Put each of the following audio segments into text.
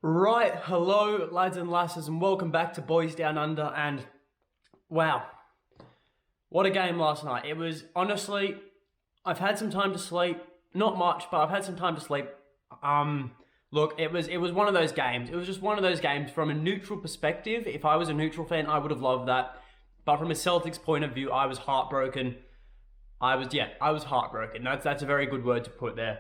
Right, hello lads and lasses and welcome back to Boys Down Under, and wow, what a game last night. It was, honestly, I've had some time to sleep, not much, but I've had some time to sleep. Look, it was one of those games. It was just one of those games from a neutral perspective. If I was a neutral fan, I would have loved that. But from a Celtics point of view, I was heartbroken. I was heartbroken. That's a very good word to put there.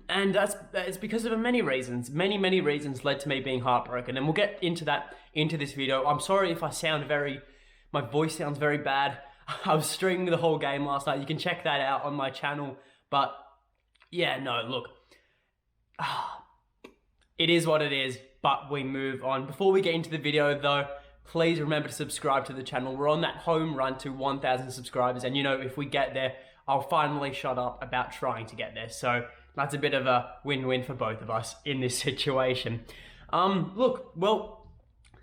And it's because of many reasons. Many reasons led to me being heartbroken. And we'll get into that into this video. I'm sorry if I sound my voice sounds very bad. I was streaming the whole game last night. You can check that out on my channel. But yeah, no, look. It is what it is, but we move on. Before we get into the video though, please remember to subscribe to the channel. We're on that home run to 1,000 subscribers. And you know, if we get there, I'll finally shut up about trying to get there. So that's a bit of a win-win for both of us in this situation.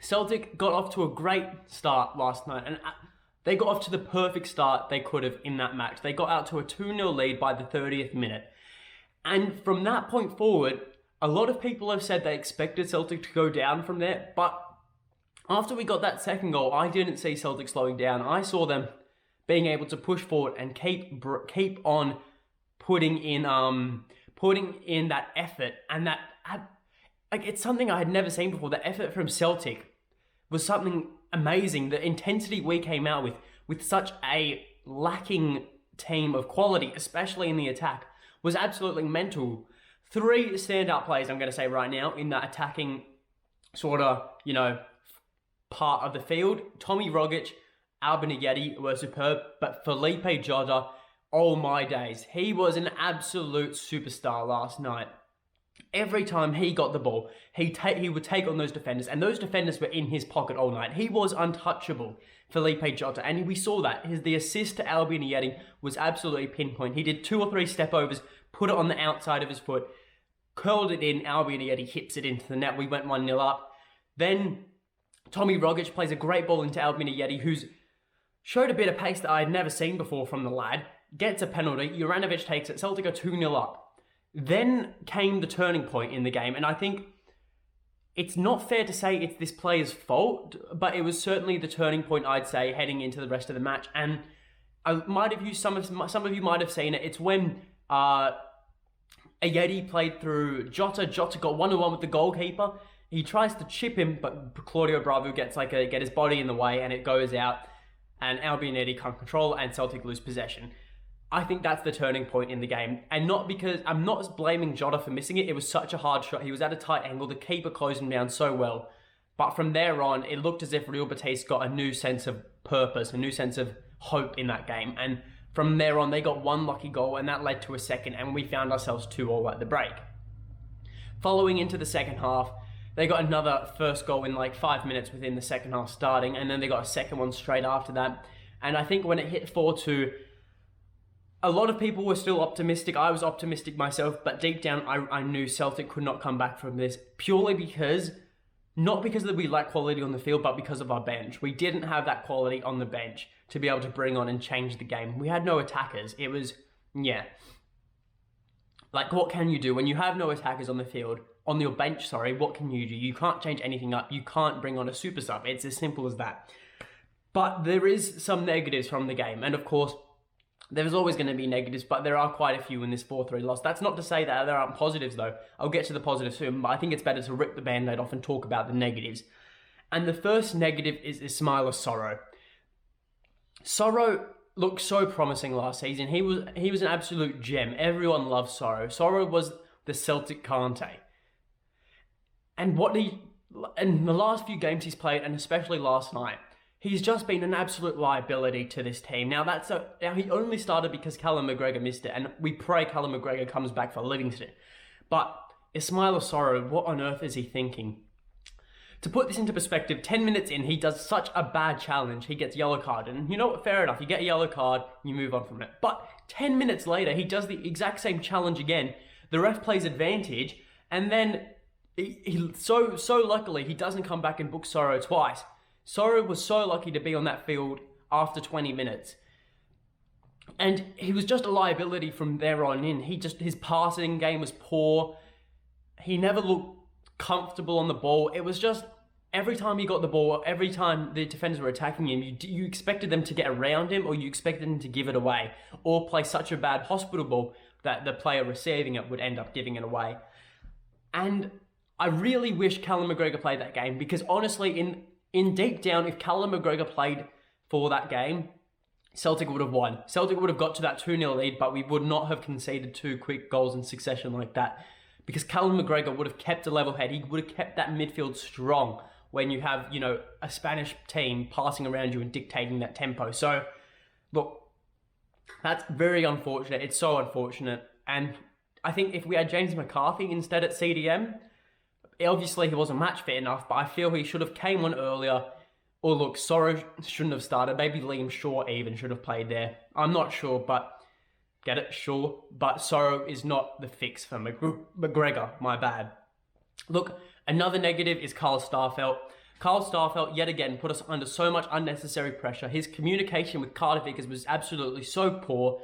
Celtic got off to a great start last night, and they got off to the perfect start they could have in that match. They got out to a 2-0 lead by the 30th minute. And from that point forward, a lot of people have said they expected Celtic to go down from there, but after we got that second goal, I didn't see Celtic slowing down. I saw them being able to push forward and keep on putting in that effort, and that it's something I had never seen before. The effort from Celtic was something amazing. The intensity we came out with such a lacking team of quality, especially in the attack, was absolutely mental. 3 standout plays I'm going to say right now in that attacking sort of, part of the field. Tommy Rogic, Albin Yeti were superb, but Felipe Jota, oh my days, he was an absolute superstar last night. Every time he got the ball, he would take on those defenders, and those defenders were in his pocket all night. He was untouchable, Felipe Jota, and we saw that. The assist to Albin Yeti was absolutely pinpoint. He did 2 or 3 step overs, put it on the outside of his foot, curled it in, Albin Yeti hits it into the net. We went 1-0 up. Then Tommy Rogic plays a great ball into Albin Yeti, who's showed a bit of pace that I had never seen before from the lad. Gets a penalty, Juranovic takes it, Celtic are 2-0 up. Then came the turning point in the game, and I think it's not fair to say it's this player's fault, but it was certainly the turning point, I'd say, heading into the rest of the match. And I might have used some of you might have seen it. It's when Ayeti played through Jota. Jota got 1-1 with the goalkeeper. He tries to chip him, but Claudio Bravo gets get his body in the way, and it goes out. And Albin Yeti can't control, and Celtic lose possession. I think that's the turning point in the game. And not because, I'm not blaming Jota for missing it. It was such a hard shot. He was at a tight angle. The keeper closed him down so well. But from there on, it looked as if Real Betis got a new sense of purpose, a new sense of hope in that game. And from there on, they got 1 lucky goal, and that led to a second, and we found ourselves 2-2 at the break. Following into the second half, they got another first goal in 5 minutes within the second half starting, and then they got a second one straight after that. And I think when it hit 4-2, a lot of people were still optimistic. I was optimistic myself, but deep down, I knew Celtic could not come back from this, purely because, not because we lack quality on the field, but because of our bench. We didn't have that quality on the bench to be able to bring on and change the game. We had no attackers. It was, what can you do when you have no attackers on the field? On your bench, what can you do? You can't change anything up. You can't bring on a super sub. It's as simple as that. But there is some negatives from the game. And of course, there's always going to be negatives, but there are quite a few in this 4-3 loss. That's not to say that there aren't positives, though. I'll get to the positives soon, but I think it's better to rip the band-aid off and talk about the negatives. And the first negative is Ismaila Soro. Soro looked so promising last season. He was an absolute gem. Everyone loves Soro. Soro was the Celtic Kante. And in the last few games he's played, and especially last night, he's just been an absolute liability to this team. Now he only started because Callum McGregor missed it, and we pray Callum McGregor comes back for Livingston. But Ismaila Soro, what on earth is he thinking? To put this into perspective, 10 minutes in, he does such a bad challenge. He gets yellow card, and you know what? Fair enough. You get a yellow card, you move on from it. But 10 minutes later, he does the exact same challenge again. The ref plays advantage, and then so luckily he doesn't come back and book Soro twice. Soro was so lucky to be on that field after 20 minutes. And he was just a liability from there on in. His passing game was poor. He never looked comfortable on the ball. It was just every time he got the ball, every time the defenders were attacking him, you expected them to get around him, or you expected him to give it away, or play such a bad hospital ball that the player receiving it would end up giving it away. And I really wish Callum McGregor played that game, because honestly, in deep down, if Callum McGregor played for that game, Celtic would have won. Celtic would have got to that 2-0 lead, but we would not have conceded 2 quick goals in succession like that, because Callum McGregor would have kept a level head. He would have kept that midfield strong when you have, a Spanish team passing around you and dictating that tempo. So, look, that's very unfortunate. It's so unfortunate. And I think if we had James McCarthy instead at CDM, obviously he wasn't match fit enough, but I feel he should have came on earlier. Or look, Sorrow shouldn't have started. Maybe Liam Shaw even should have played there. I'm not sure, but get it? Sure. But Sorrow is not the fix for McGregor. My bad. Look, another negative is Carl Starfelt. Carl Starfelt, yet again, put us under so much unnecessary pressure. His communication with Cardiff Vickers was absolutely so poor.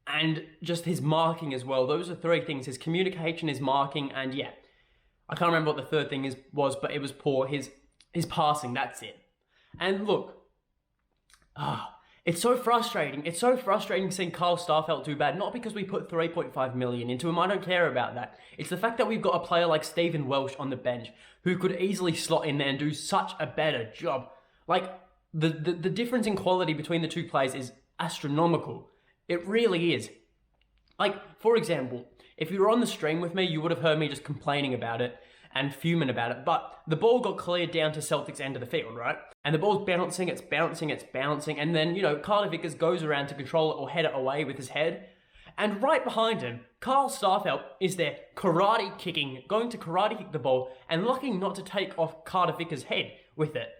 And just his marking as well. Those are 3 things. His communication, his marking, and yeah. I can't remember what the third thing was, but it was poor. His passing, that's it. And look, it's so frustrating. It's so frustrating seeing Carl Starfelt do bad. Not because we put 3.5 million into him. I don't care about that. It's the fact that we've got a player like Stephen Welsh on the bench who could easily slot in there and do such a better job. Like, the difference in quality between the 2 players is astronomical. It really is. Like, for example, if you were on the stream with me, you would have heard me just complaining about it and fuming about it. But the ball got cleared down to Celtic's end of the field, right? And the ball's bouncing, it's bouncing. And then, Cardiff Vickers goes around to control it or head it away with his head. And right behind him, Carl Starfelt is there going to karate kick the ball and lucky not to take off Cardiff Vickers' head with it.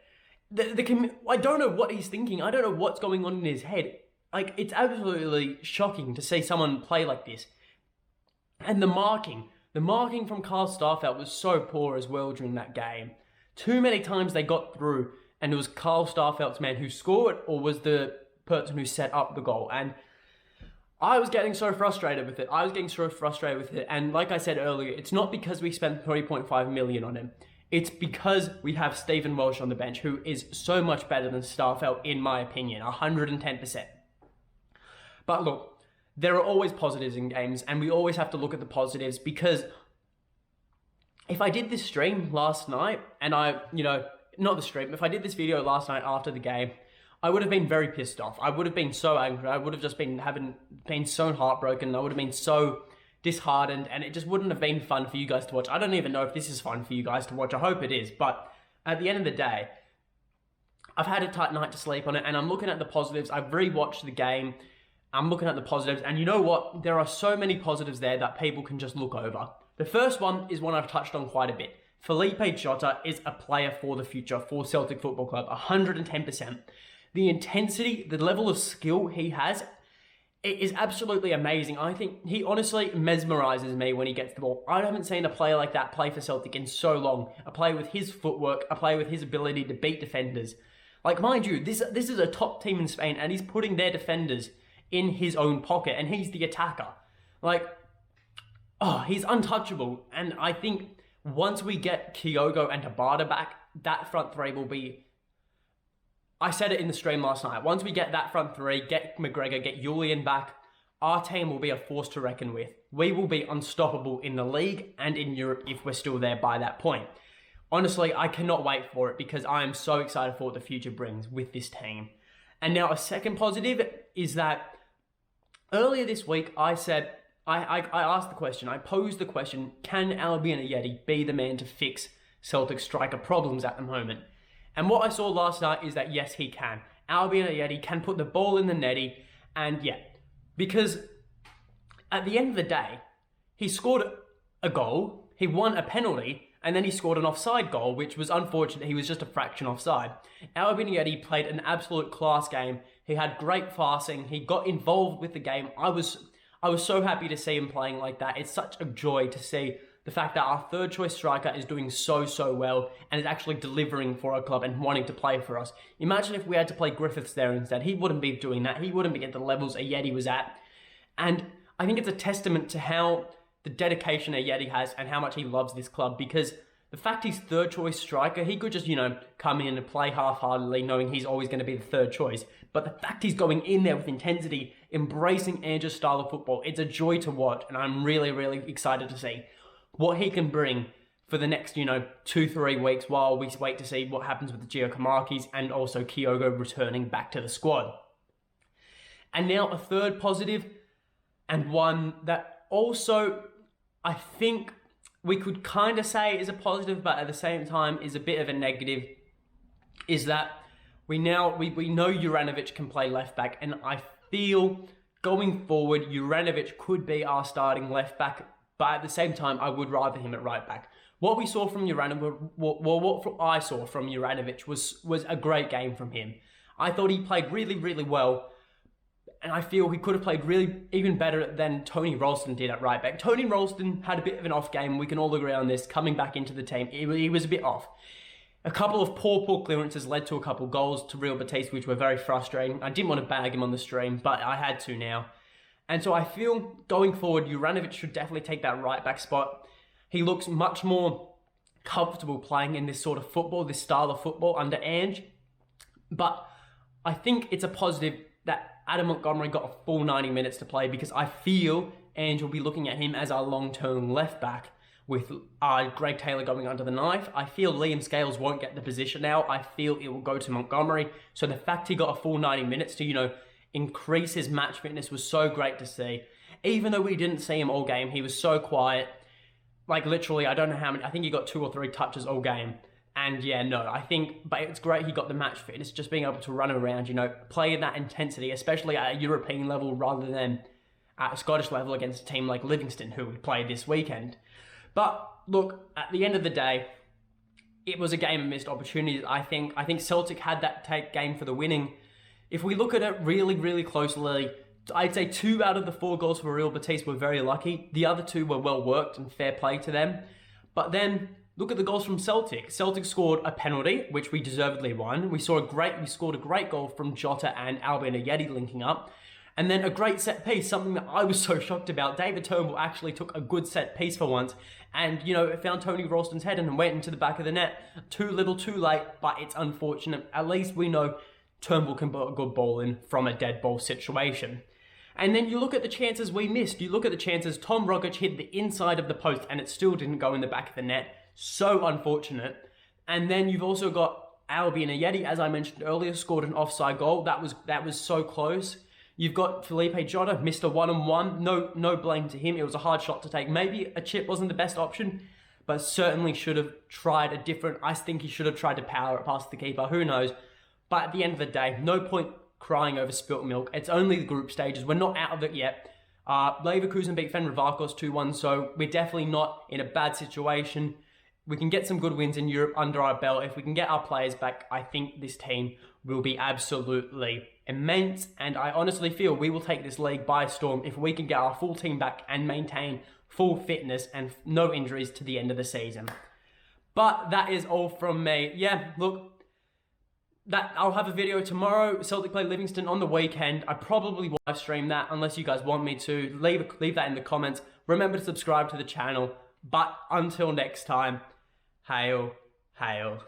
I don't know what he's thinking. I don't know what's going on in his head. Like, it's absolutely shocking to see someone play like this. And the marking from Carl Starfelt was so poor as well during that game. Too many times they got through and it was Carl Starfelt's man who scored or was the person who set up the goal. And I was getting so frustrated with it. And like I said earlier, it's not because we spent 3.5 million on him. It's because we have Stephen Welsh on the bench, who is so much better than Starfelt, in my opinion, 110%. But look, there are always positives in games, and we always have to look at the positives, because if I did this stream last night, and if I did this video last night after the game, I would have been very pissed off. I would have been so angry. I would have just been so heartbroken. I would have been so disheartened, and it just wouldn't have been fun for you guys to watch. I don't even know if this is fun for you guys to watch. I hope it is, but at the end of the day, I've had a tight night to sleep on it, and I'm looking at the positives. I've rewatched the game. I'm looking at the positives, and you know what? There are so many positives there that people can just look over. The first one is one I've touched on quite a bit. Felipe Jota is a player for the future for Celtic Football Club, 110%. The intensity, the level of skill he has, it is absolutely amazing. I think he honestly mesmerises me when he gets the ball. I haven't seen a player like that play for Celtic in so long. A player with his footwork, a player with his ability to beat defenders. Like, mind you, this is a top team in Spain, and he's putting their defenders in his own pocket, and he's the attacker. Like, he's untouchable. And I think once we get Kyogo and Tabata back, that front three will be... I said it in the stream last night. Once we get that front three, get McGregor, get Julian back, our team will be a force to reckon with. We will be unstoppable in the league and in Europe if we're still there by that point. Honestly, I cannot wait for it, because I am so excited for what the future brings with this team. And now a second positive is that earlier this week I said, I asked the question, I posed the question, can Albion Ajeti be the man to fix Celtic striker problems at the moment? And what I saw last night is that yes, he can. Albion Ajeti can put the ball in the netty, and yeah, because at the end of the day, he scored a goal, he won a penalty, and then he scored an offside goal, which was unfortunate. He was just a fraction offside. Albion Ajeti played an absolute class game. He had great passing. He got involved with the game. I was so happy to see him playing like that. It's such a joy to see the fact that our third choice striker is doing so well and is actually delivering for our club and wanting to play for us. Imagine if we had to play Griffiths there instead. He wouldn't be doing that. He wouldn't be at the levels Ajeti was at. And I think it's a testament to how the dedication Ajeti has and how much he loves this club, because The fact he's third choice striker, he could just, come in and play half-heartedly knowing he's always going to be the third choice. But the fact he's going in there with intensity, embracing Ange's style of football, it's a joy to watch. And I'm really, really excited to see what he can bring for the next, 2-3 weeks while we wait to see what happens with the Giacomakis and also Kyogo returning back to the squad. And now a third positive, and one that also I think we could kind of say is a positive, but at the same time is a bit of a negative, is that we know Juranovic can play left back, and I feel going forward Juranovic could be our starting left back, but at the same time I would rather him at right back. What we saw from Juranovic, what I saw from Juranovic was a great game from him. I thought he played really, really well. And I feel he could have played really even better than Tony Ralston did at right back. Tony Ralston had a bit of an off game. We can all agree on this. Coming back into the team, he was a bit off. A couple of poor clearances led to a couple of goals to Real Betis, which were very frustrating. I didn't want to bag him on the stream, but I had to now. And so I feel going forward, Juranovic should definitely take that right back spot. He looks much more comfortable playing in this sort of football, this style of football under Ange. But I think it's a positive that Adam Montgomery got a full 90 minutes to play, because I feel Ange will be looking at him as our long-term left back with Greg Taylor going under the knife. I feel Liam Scales won't get the position now. I feel it will go to Montgomery. So the fact he got a full 90 minutes to, increase his match fitness was so great to see. Even though we didn't see him all game, he was so quiet. Like literally, I don't know how many, I think he got 2 or 3 touches all game. And yeah, no, I think, but it's great he got the match fitness, just being able to run around, play in that intensity, especially at a European level rather than at a Scottish level against a team like Livingston, who we played this weekend. But look, at the end of the day, it was a game of missed opportunities. I think Celtic had that game for the winning. If we look at it really, really closely, I'd say 2 out of the 4 goals for Real Betis were very lucky. The other 2 were well worked and fair play to them. But then look at the goals from Celtic. Celtic scored a penalty, which we deservedly won. We scored a great goal from Jota and Albion Ajeti linking up. And then a great set piece, something that I was so shocked about. David Turnbull actually took a good set piece for once. And, it found Tony Ralston's head and went into the back of the net. Too little, too late, but it's unfortunate. At least we know Turnbull can put a good ball in from a dead ball situation. And then you look at the chances we missed. You look at the chances Tom Rogic hit the inside of the post and it still didn't go in the back of the net. So unfortunate. And then you've also got Albion Ajeti, as I mentioned earlier, scored an offside goal. That was so close. You've got Felipe Jota, missed a 1-on-1. No blame to him. It was a hard shot to take. Maybe a chip wasn't the best option, but certainly should have tried a different. I think he should have tried to power it past the keeper. Who knows? But at the end of the day, no point crying over spilt milk. It's only the group stages. We're not out of it yet. Leverkusen beat Fenerbahce 2-1, so we're definitely not in a bad situation. We can get some good wins in Europe under our belt. If we can get our players back, I think this team will be absolutely immense. And I honestly feel we will take this league by storm if we can get our full team back and maintain full fitness and no injuries to the end of the season. But that is all from me. Yeah, look, I'll have a video tomorrow. Celtic play Livingston on the weekend. I probably will live stream that unless you guys want me to. Leave that in the comments. Remember to subscribe to the channel. But until next time, hail, hail.